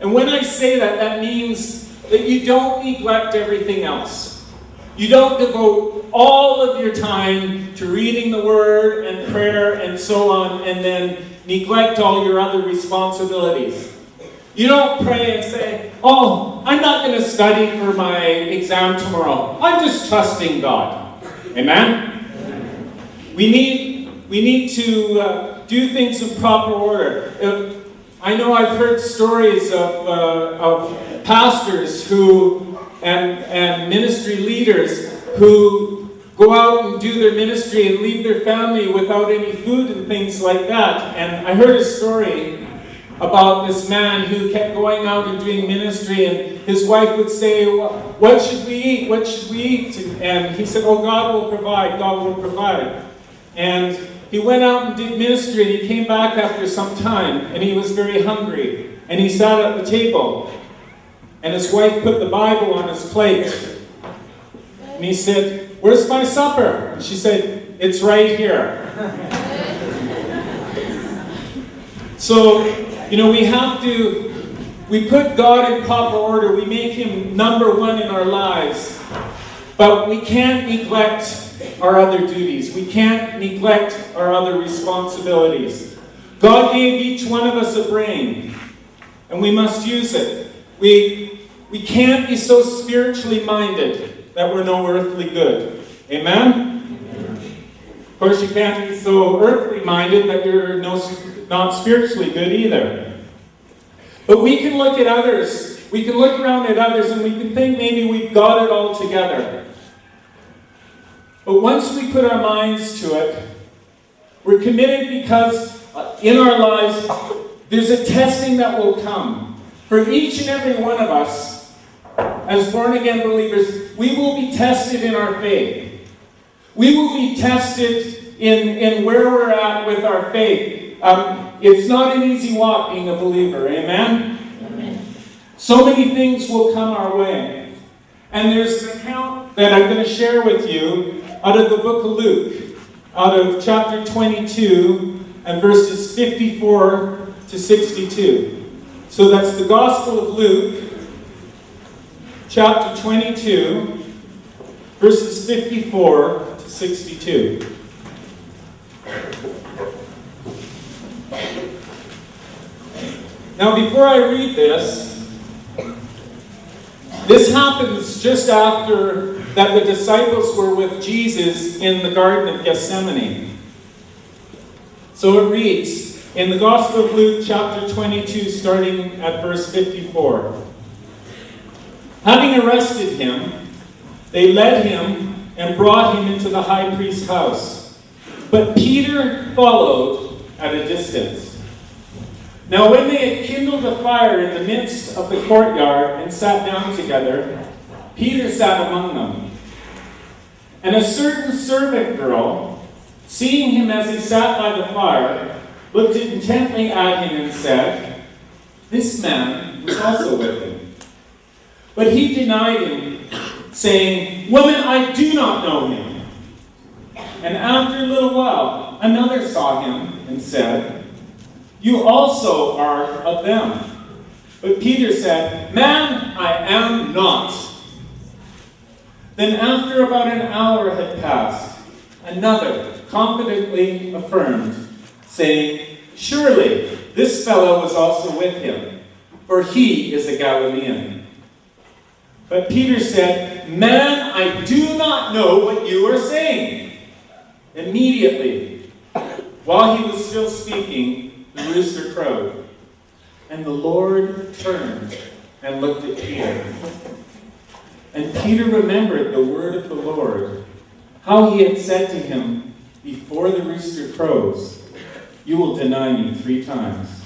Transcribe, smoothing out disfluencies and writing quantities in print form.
And when I say that, that means that you don't neglect everything else. You don't devote all of your time to reading the Word and prayer and so on, and then neglect all your other responsibilities. You don't pray and say, oh, I'm not going to study for my exam tomorrow. I'm just trusting God. Amen? We need to do things in proper order. I know I've heard stories of pastors and ministry leaders who go out and do their ministry and leave their family without any food and things like that. And I heard a story about this man who kept going out and doing ministry, and his wife would say, what should we eat? What should we eat? And he said, oh, God will provide. God will provide. And he went out and did ministry, and he came back after some time, and he was very hungry. And he sat at the table, and his wife put the Bible on his plate. And he said, where's my supper? And she said, it's right here. So, we put God in proper order. We make Him number one in our lives. But we can't neglect our other duties. We can't neglect our other responsibilities. God gave each one of us a brain, and we must use it. We can't be so spiritually minded that we're no earthly good. Amen? Of course, you can't be so earthly minded that you're not spiritually good either. But we can look at others. We can look around at others and we can think maybe we've got it all together. But once we put our minds to it, we're committed because in our lives there's a testing that will come. For each and every one of us, as born-again believers, we will be tested in our faith. We will be tested in where we're at with our faith. It's not an easy walk being a believer, amen? Amen? So many things will come our way. And there's an account that I'm going to share with you out of the book of Luke, out of chapter 22 and verses 54 to 62. So that's the Gospel of Luke, chapter 22, verses 54 to 62. Now, before I read this happens just after that the disciples were with Jesus in the Garden of Gethsemane. So it reads, in the Gospel of Luke, chapter 22, starting at verse 54. Having arrested him, they led him and brought him into the high priest's house. But Peter followed at a distance. Now when they had kindled a fire in the midst of the courtyard and sat down together, Peter sat among them. And a certain servant girl, seeing him as he sat by the fire, looked intently at him and said, this man was also with him. But he denied him, saying, woman, I do not know him. And after a little while, another saw him and said, you also are of them. But Peter said, man, I am not. Then after about an hour had passed, another confidently affirmed, saying, surely this fellow was also with him, for he is a Galilean. But Peter said, man, I do not know what you are saying. Immediately, while he was still speaking, the rooster crowed, and the Lord turned and looked at Peter. And Peter remembered the word of the Lord, how he had said to him, before the rooster crows, you will deny me 3 times.